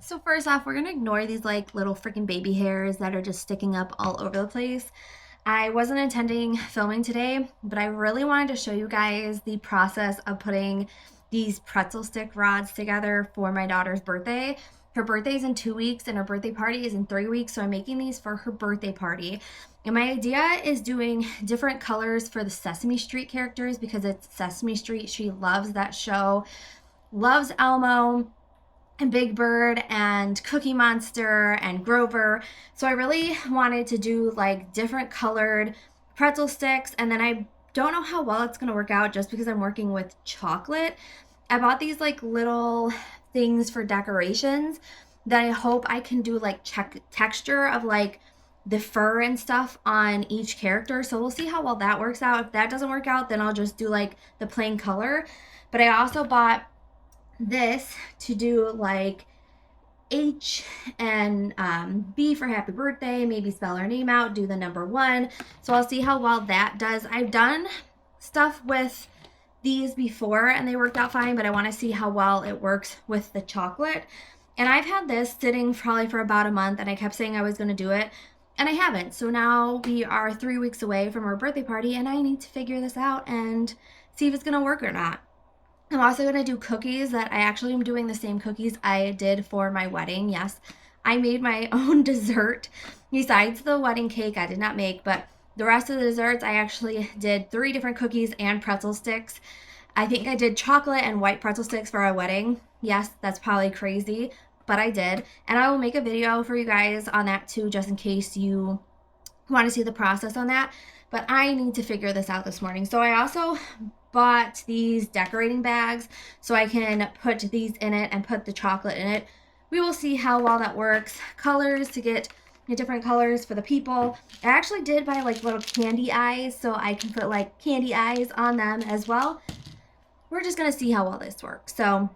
So first off, we're gonna ignore these like little freaking baby hairs that are just sticking up all over the place. I wasn't intending filming today, but I really wanted to show you guys the process of putting these pretzel stick rods together for my daughter's birthday. Her birthday's in 2 weeks and her birthday party is in 3 weeks, so I'm making these for her birthday party. And my idea is doing different colors for the Sesame Street characters because it's Sesame Street. She loves that show, loves Elmo and Big Bird and Cookie Monster and Grover. So I really wanted to do like different colored pretzel sticks, and then I don't know how well it's going to work out just because I'm working with chocolate. I bought these like little things for decorations that I hope I can do like texture of like the fur and stuff on each character. So we'll see how well that works out. If that doesn't work out, then I'll just do like the plain color. But I also bought this to do like H and B for happy birthday, maybe spell her name out, do the number 1. So I'll see how well that does. I've done stuff with these before and they worked out fine, but I want to see how well it works with the chocolate. And I've had this sitting probably for about a month and I kept saying I was going to do it and I haven't. So now we are 3 weeks away from her birthday party and I need to figure this out and see if it's going to work or not. I'm also going to do cookies that I actually am doing the same cookies I did for my wedding. Yes, I made my own dessert. Besides the wedding cake I did not make, but the rest of the desserts I actually did 3 different cookies and pretzel sticks. I think I did chocolate and white pretzel sticks for our wedding. Yes, that's probably crazy, but I did. And I will make a video for you guys on that too, just in case you want to see the process on that. But I need to figure this out this morning. So I also bought these decorating bags so I can put these in it and put the chocolate in it. We will see how well that works. Colors to get the different colors for the people. I actually did buy like little candy eyes so I can put like candy eyes on them as well. We're just gonna see how well this works. So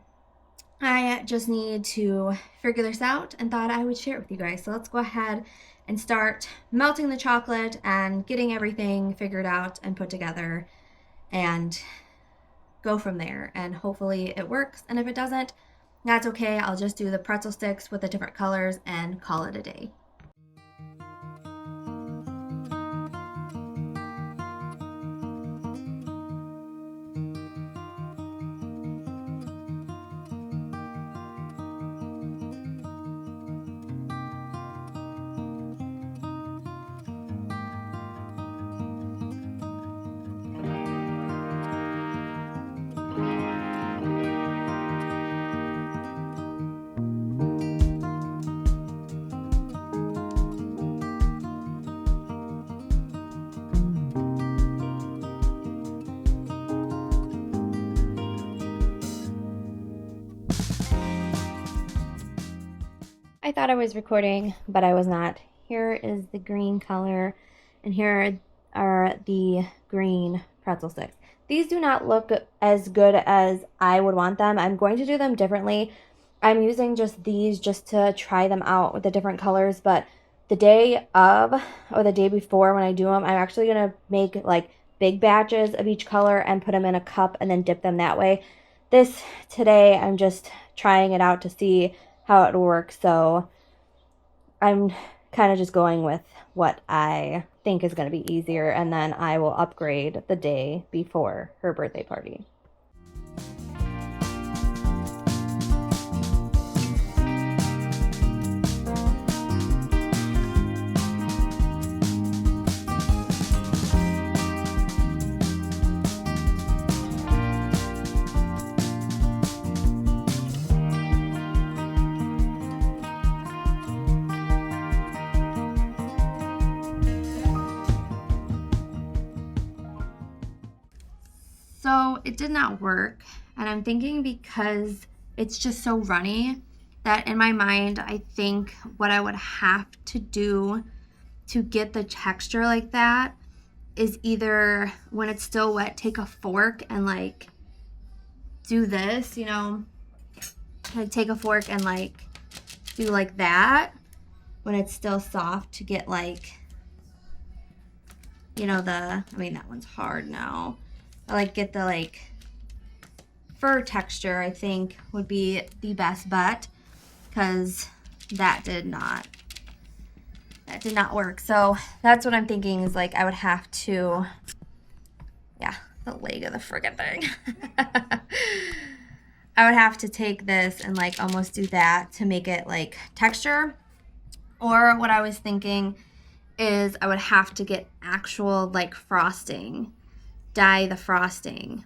I just need to figure this out and thought I would share it with you guys. So let's go ahead and start melting the chocolate and getting everything figured out and put together and go from there, and hopefully it works. And if it doesn't, that's okay. I'll just do the pretzel sticks with the different colors and call it a day. I thought I was recording, but I was not. Here is the green color, and here are the green pretzel sticks. These do not look as good as I would want them. I'm going to do them differently. I'm using just these just to try them out with the different colors, but the day of or the day before when I do them, I'm actually going to make like big batches of each color and put them in a cup and then dip them that way. This today, I'm just trying it out to see how it works, so I'm kind of just going with what I think is going to be easier, and then I will upgrade the day before her birthday party. So it did not work, and I'm thinking because it's just so runny that in my mind I think what I would have to do to get the texture like that is either when it's still wet, take a fork and like do this, like take a fork and like do like that when it's still soft to get like, I mean that one's hard now. I like get the like fur texture, I think would be the best bet, because that did not work. So that's what I'm thinking is like I would have to, yeah, the leg of the friggin' thing. I would have to take this and like almost do that to make it like texture. Or what I was thinking is I would have to get actual like frosting, dye the frosting,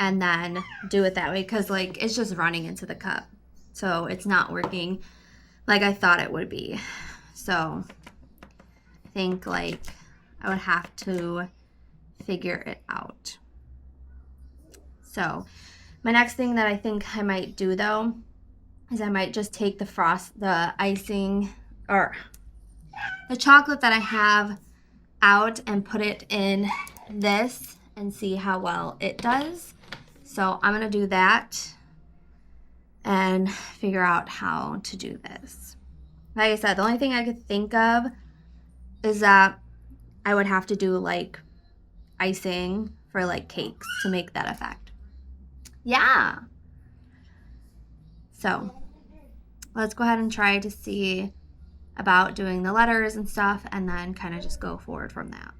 and then do it that way, because like it's just running into the cup. So it's not working like I thought it would be. So I think like I would have to figure it out. So my next thing that I think I might do though is I might just take the icing or the chocolate that I have out and put it in this and see how well it does. So I'm gonna do that and figure out how to do this. Like I said, the only thing I could think of is that I would have to do like icing for like cakes to make that effect. Yeah. So let's go ahead and try to see about doing the letters and stuff, and then kind of just go forward from that.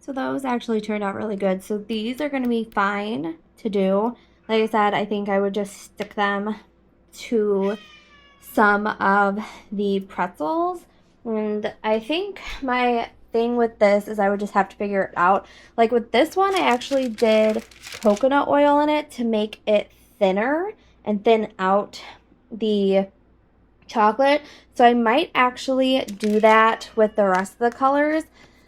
So those actually turned out really good. So these are going to be fine to do. Like I said, I think I would just stick them to some of the pretzels. And I think my thing with this is I would just have to figure it out. Like with this one, I actually did coconut oil in it to make it thinner and thin out the chocolate. So I might actually do that with the rest of the colors.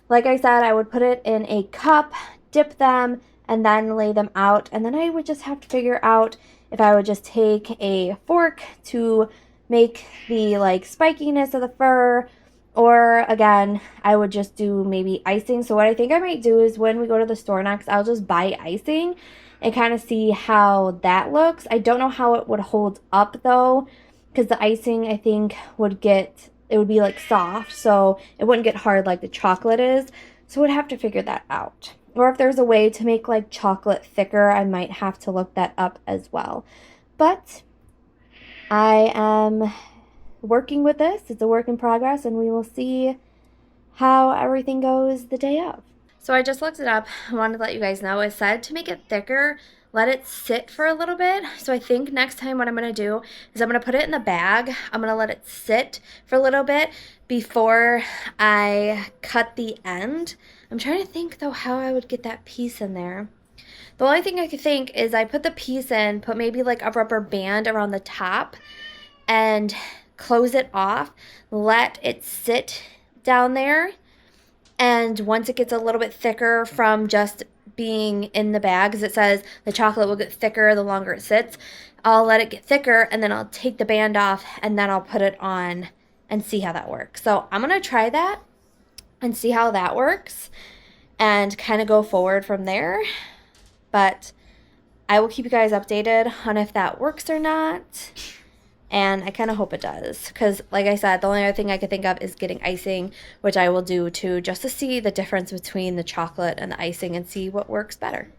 Like I said, I would put it in a cup, dip them, and then lay them out. And then I would just have to figure out if I would just take a fork to make the like spikiness of the fur, or again, I would just do maybe icing. So what I think I might do is when we go to the store next, I'll just buy icing and kind of see how that looks. I don't know how it would hold up though, because the icing I think would be like soft, so it wouldn't get hard like the chocolate is. So we'd have to figure that out. Or if there's a way to make like chocolate thicker, I might have to look that up as well. But I am working with this. It's a work in progress, and we will see how everything goes the day of. So I just looked it up. I wanted to let you guys know. It said to make it thicker, let it sit for a little bit. So I think next time what I'm going to do is I'm going to put it in the bag. I'm going to let it sit for a little bit before I cut the end. I'm trying to think though how I would get that piece in there. The only thing I could think is I put the piece in, put maybe like a rubber band around the top and close it off, let it sit down there. And once it gets a little bit thicker from just being in the bag, because it says the chocolate will get thicker the longer it sits, I'll let it get thicker and then I'll take the band off and then I'll put it on and see how that works. So I'm going to try that and see how that works and kind of go forward from there. But I will keep you guys updated on if that works or not. And I kind of hope it does, because like I said, the only other thing I could think of is getting icing, which I will do too, just to see the difference between the chocolate and the icing and see what works better.